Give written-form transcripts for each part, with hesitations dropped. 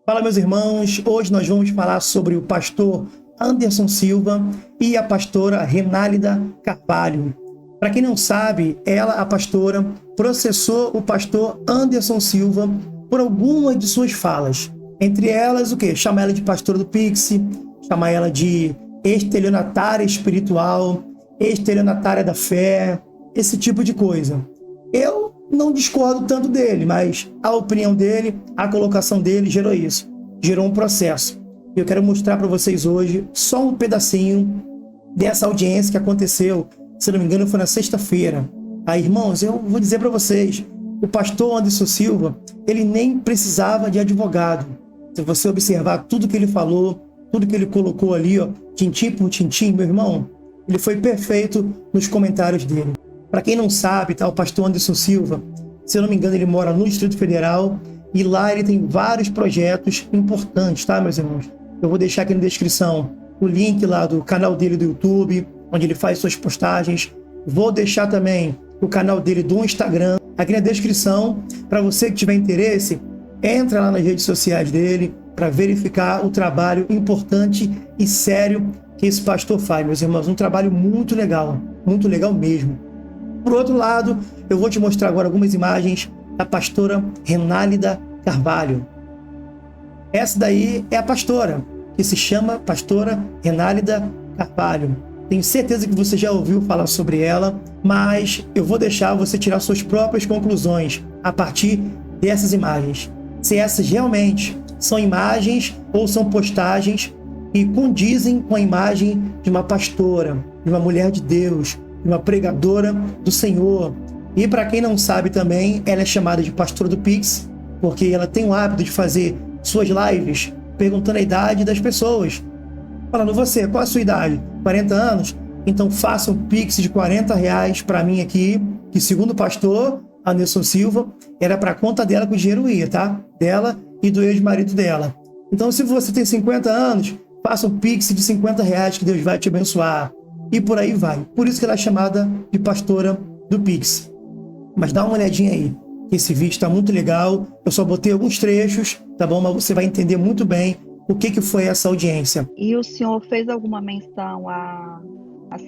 Fala, meus irmãos. Hoje nós vamos falar sobre o pastor Anderson Silva e a pastora Renálida Carvalho. Para quem não sabe, ela, a pastora, processou o pastor Anderson Silva por algumas de suas falas. Entre elas, o quê? Chamar ela de pastora do Pix, chamar ela de estelionatária espiritual, estelionatária da fé, esse tipo de coisa. Eu não discordo tanto dele, mas a opinião dele, a colocação dele gerou isso. Gerou um processo. E eu quero mostrar para vocês hoje só um pedacinho dessa audiência que aconteceu, se não me engano, foi na sexta-feira. Aí, irmãos, eu vou dizer para vocês, o pastor Anderson Silva, ele nem precisava de advogado. Se você observar tudo que ele falou, tudo que ele colocou ali, ó, tintim por tintim, meu irmão, ele foi perfeito nos comentários dele. Para quem não sabe, tá, o pastor Anderson Silva, se eu não me engano, ele mora no Distrito Federal e lá ele tem vários projetos importantes, tá, meus irmãos? Eu vou deixar aqui na descrição o link lá do canal dele do YouTube, onde ele faz suas postagens. Vou deixar também o canal dele do Instagram aqui na descrição. Para você que tiver interesse, entra lá nas redes sociais dele para verificar o trabalho importante e sério que esse pastor faz, meus irmãos. Um trabalho muito legal mesmo. Por outro lado, eu vou te mostrar agora algumas imagens da pastora Renálida Carvalho. Essa daí é a pastora, que se chama pastora Renálida Carvalho. Tenho certeza que você já ouviu falar sobre ela, mas eu vou deixar você tirar suas próprias conclusões a partir dessas imagens. Se essas realmente são imagens ou são postagens que condizem com a imagem de uma pastora, de uma mulher de Deus, de uma pregadora do Senhor. E para quem não sabe também, ela é chamada de pastora do Pix, porque ela tem o hábito de fazer suas lives perguntando a idade das pessoas. Falando, você, qual a sua idade? 40 anos? Então faça um Pix de R$40 para mim aqui, que segundo o pastor Anderson Silva, era para a conta dela que o dinheiro ia, tá? Dela e do ex-marido dela. Então se você tem 50 anos, faça um Pix de R$50 que Deus vai te abençoar. E por aí vai. Por isso que ela é chamada de pastora do Pix. Mas dá uma olhadinha aí. Esse vídeo está muito legal. Eu só botei alguns trechos, tá bom? Mas você vai entender muito bem o que foi essa audiência. E o senhor fez alguma menção à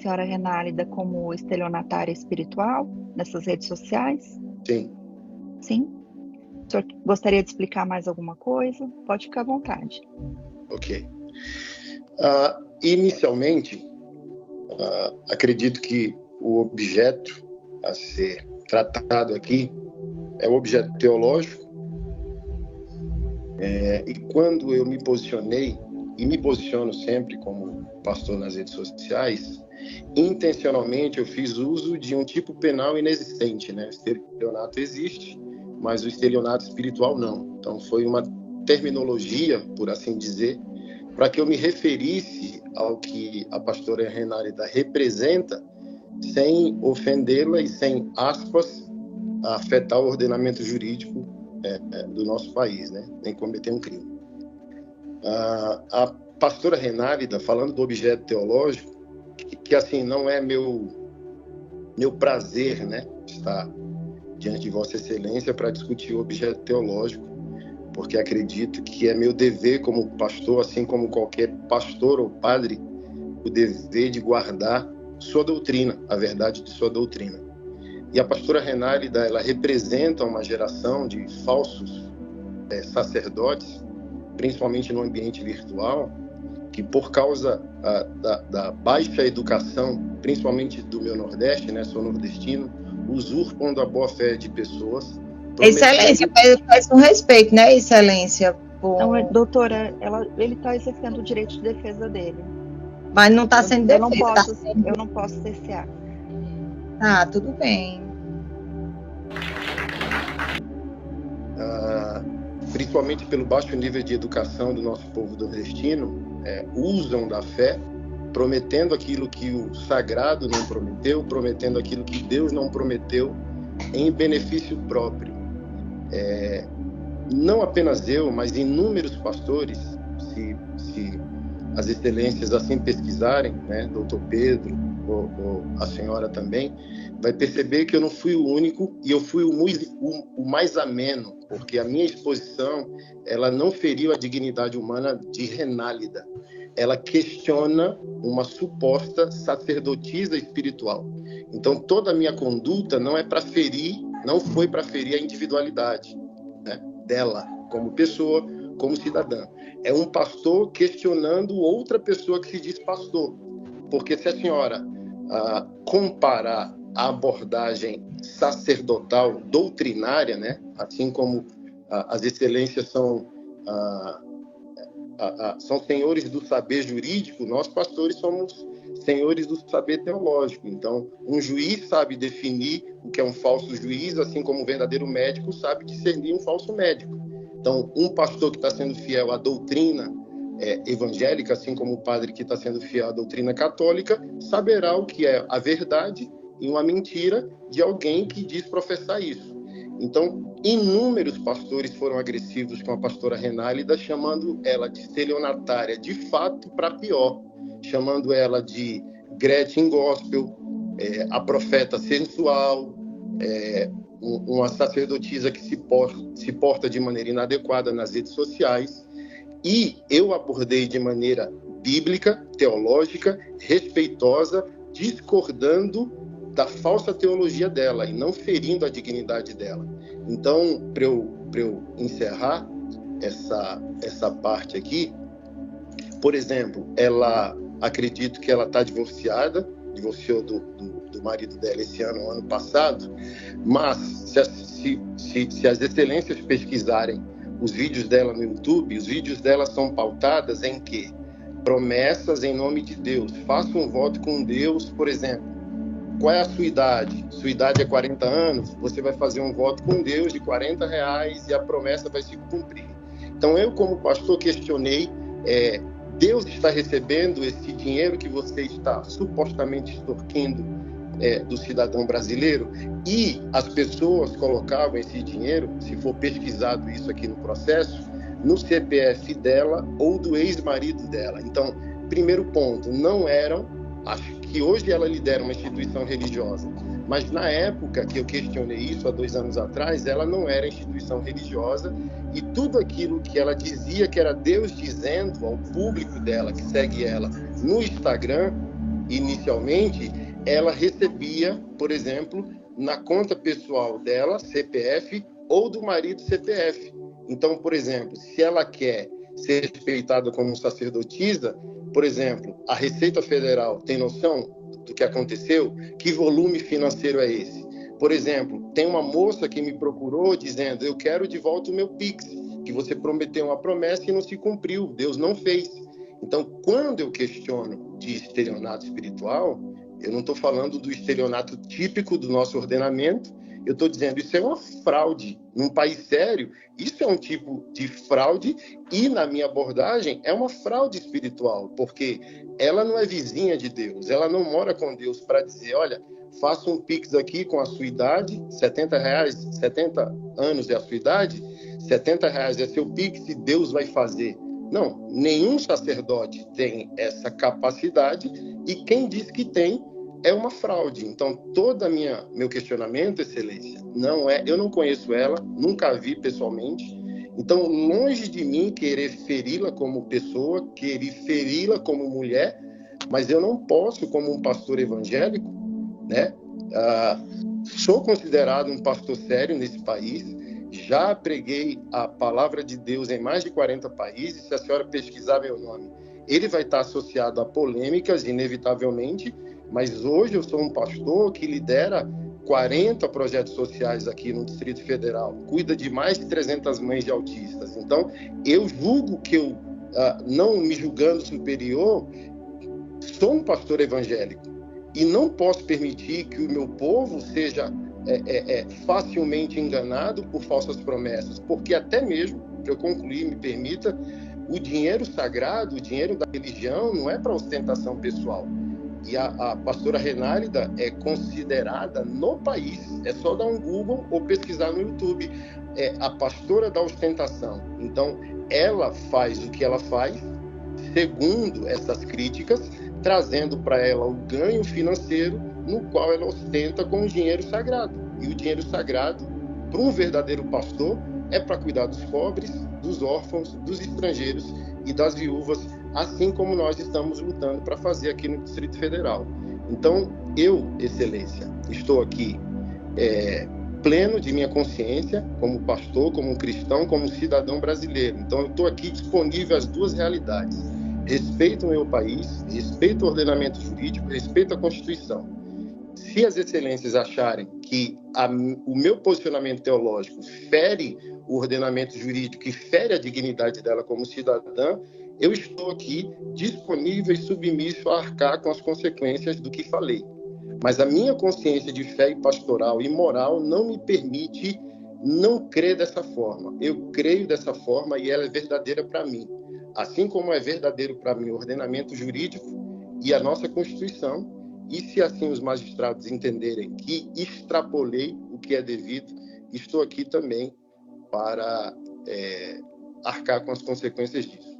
senhora Renálida como estelionatária espiritual nessas redes sociais? Sim. Sim? O senhor gostaria de explicar mais alguma coisa? Pode ficar à vontade. Ok. Inicialmente, acredito que o objeto a ser tratado aqui é o objeto teológico. E quando eu me posicionei, e me posiciono sempre como pastor nas redes sociais, intencionalmente eu fiz uso de um tipo penal inexistente, né? O estelionato existe, mas o estelionato espiritual não. Então foi uma terminologia, por assim dizer, para que eu me referisse ao que a pastora Renálida representa, sem ofendê-la e sem, aspas, afetar o ordenamento jurídico do nosso país, né? Nem cometer um crime. A pastora Renálida, falando do objeto teológico, que assim, não é meu prazer, né, estar diante de Vossa Excelência para discutir o objeto teológico, porque acredito que é meu dever como pastor, assim como qualquer pastor ou padre, o dever de guardar sua doutrina, a verdade de sua doutrina. E a pastora Renálida, ela representa uma geração de falsos sacerdotes, principalmente no ambiente virtual, que por causa da baixa educação, principalmente do meu Nordeste, né, sou nordestino, usurpam da boa-fé de pessoas. Excelência, faz um respeito, né, Excelência? Não, doutora, ele está exercendo o direito de defesa dele. Mas não está sendo defesa. Eu não posso cercear. Ah, tudo bem. Principalmente pelo baixo nível de educação do nosso povo nordestino, usam da fé, prometendo aquilo que o sagrado não prometeu, prometendo aquilo que Deus não prometeu, em benefício próprio. Não apenas eu, mas inúmeros pastores, se as excelências assim pesquisarem, né, doutor Pedro, a senhora também, vai perceber que eu não fui o único e eu fui o mais ameno, porque a minha exposição, ela não feriu a dignidade humana de Renálida. Ela questiona uma suposta sacerdotisa espiritual. Então, toda a minha conduta não foi para ferir a individualidade, né, dela, como pessoa, como cidadã. É um pastor questionando outra pessoa que se diz pastor. Porque se a senhora comparar a abordagem sacerdotal, doutrinária, né, assim como as excelências são senhores do saber jurídico, nós pastores somos senhores do saber teológico. Então, um juiz sabe definir o que é um falso juiz, assim como um verdadeiro médico sabe discernir um falso médico. Então, um pastor que está sendo fiel à doutrina evangélica, assim como o padre que está sendo fiel à doutrina católica, saberá o que é a verdade e uma mentira de alguém que diz professar isso. Então, inúmeros pastores foram agressivos com a pastora Renálida, chamando ela de estelionatária, de fato, para pior, chamando ela de Gretchen Gospel, a profeta sensual, uma sacerdotisa que se porta de maneira inadequada nas redes sociais. E eu abordei de maneira bíblica, teológica, respeitosa, discordando da falsa teologia dela e não ferindo a dignidade dela. Então, para eu encerrar essa parte aqui, por exemplo, acredito que ela está divorciou do marido dela esse ano passado, mas se as excelências pesquisarem os vídeos dela no YouTube, os vídeos dela são pautadas em quê? Promessas em nome de Deus. Faça um voto com Deus, por exemplo. Qual é a sua idade? Sua idade é 40 anos? Você vai fazer um voto com Deus de R$40 e a promessa vai se cumprir. Então, eu, como pastor, questionei, Deus está recebendo esse dinheiro que você está supostamente extorquindo do cidadão brasileiro? E as pessoas colocavam esse dinheiro, se for pesquisado isso aqui no processo, no CPF dela ou do ex-marido dela. Então, primeiro ponto, não eram, acho que hoje ela lidera uma instituição religiosa, mas na época que eu questionei isso, há 2 anos atrás, ela não era instituição religiosa e tudo aquilo que ela dizia que era Deus dizendo ao público dela, que segue ela no Instagram, inicialmente, ela recebia, por exemplo, na conta pessoal dela, CPF, ou do marido, CPF. Então, por exemplo, se ela quer ser respeitada como sacerdotisa, por exemplo, a Receita Federal tem noção do que aconteceu? Que volume financeiro é esse? Por exemplo, tem uma moça que me procurou dizendo: eu quero de volta o meu Pix, que você prometeu uma promessa e não se cumpriu, Deus não fez. Então, quando eu questiono de estelionato espiritual, eu não estou falando do estelionato típico do nosso ordenamento, eu estou dizendo isso é uma fraude. Num país sério, isso é um tipo de fraude e, na minha abordagem, é uma fraude espiritual, porque ela não é vizinha de Deus, ela não mora com Deus para dizer: olha, faça um Pix aqui com a sua idade, R$70, 70 anos é a sua idade, R$70 é seu Pix e Deus vai fazer. Não, nenhum sacerdote tem essa capacidade e quem diz que tem é uma fraude. Então, todo meu questionamento, Excelência, eu não conheço ela, nunca a vi pessoalmente. Então, longe de mim querer feri-la como pessoa, querer feri-la como mulher, mas eu não posso, como um pastor evangélico, né? Sou considerado um pastor sério nesse país, já preguei a palavra de Deus em mais de 40 países. Se a senhora pesquisar meu nome, ele vai estar associado a polêmicas, inevitavelmente, mas hoje eu sou um pastor que lidera 40 projetos sociais aqui no Distrito Federal, cuida de mais de 300 mães de autistas. Então, eu julgo que eu, não me julgando superior, sou um pastor evangélico e não posso permitir que o meu povo seja facilmente enganado por falsas promessas, porque até mesmo, para eu concluir, me permita, o dinheiro sagrado, o dinheiro da religião não é para ostentação pessoal. E a pastora Renálida é considerada no país, é só dar um Google ou pesquisar no YouTube, a pastora da ostentação. Então, ela faz o que ela faz, segundo essas críticas, trazendo para ela o ganho financeiro no qual ela ostenta com o dinheiro sagrado. E o dinheiro sagrado, para um verdadeiro pastor, é para cuidar dos pobres, dos órfãos, dos estrangeiros e das viúvas, assim como nós estamos lutando para fazer aqui no Distrito Federal. Então, eu, Excelência, estou aqui pleno de minha consciência, como pastor, como cristão, como cidadão brasileiro. Então, eu estou aqui disponível às duas realidades. Respeito o meu país, respeito o ordenamento jurídico, respeito a Constituição. Se as excelências acharem que o meu posicionamento teológico fere o ordenamento jurídico e fere a dignidade dela como cidadã, eu estou aqui disponível e submisso a arcar com as consequências do que falei. Mas a minha consciência de fé e pastoral e moral não me permite não crer dessa forma. Eu creio dessa forma e ela é verdadeira para mim. Assim como é verdadeiro para mim o ordenamento jurídico e a nossa Constituição, e se assim os magistrados entenderem que extrapolei o que é devido, estou aqui também para arcar com as consequências disso.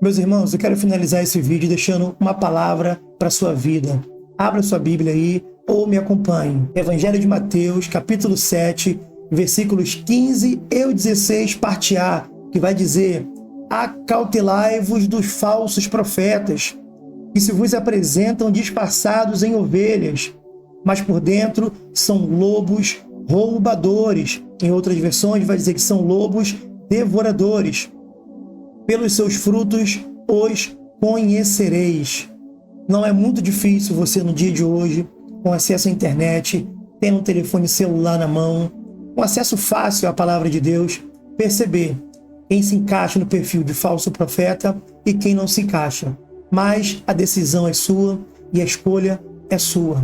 Meus irmãos, eu quero finalizar esse vídeo deixando uma palavra para a sua vida. Abra sua Bíblia aí ou me acompanhe. Evangelho de Mateus, capítulo 7, versículos 15 e 16, parte A, que vai dizer: acautelai-vos dos falsos profetas, que se vos apresentam disfarçados em ovelhas, mas por dentro são lobos roubadores. Em outras versões vai dizer que são lobos devoradores. Pelos seus frutos os conhecereis. Não é muito difícil você no dia de hoje, com acesso à internet, tendo um telefone celular na mão, com acesso fácil à palavra de Deus, perceber quem se encaixa no perfil de falso profeta e quem não se encaixa. Mas a decisão é sua e a escolha é sua.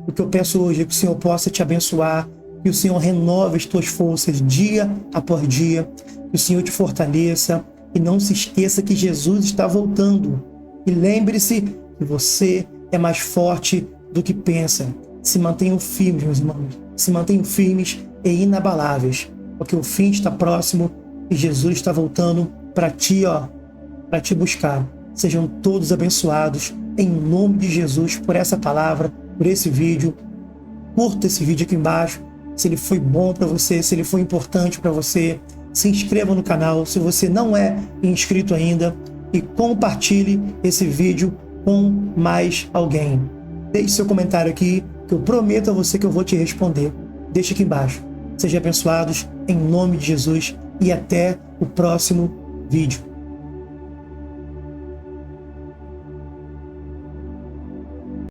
O que eu peço hoje é que o Senhor possa te abençoar, que o Senhor renove as tuas forças dia após dia, que o Senhor te fortaleça e não se esqueça que Jesus está voltando. E lembre-se que você é mais forte do que pensa. Se mantenham firmes, meus irmãos. Se mantenham firmes e inabaláveis, porque o fim está próximo e Jesus está voltando para ti, para te buscar. Sejam todos abençoados em nome de Jesus por essa palavra, por esse vídeo. Curta esse vídeo aqui embaixo, se ele foi bom para você, se ele foi importante para você. Se inscreva no canal se você não é inscrito ainda e compartilhe esse vídeo com mais alguém. Deixe seu comentário aqui, que eu prometo a você que eu vou te responder. Deixe aqui embaixo. Sejam abençoados em nome de Jesus e até o próximo vídeo.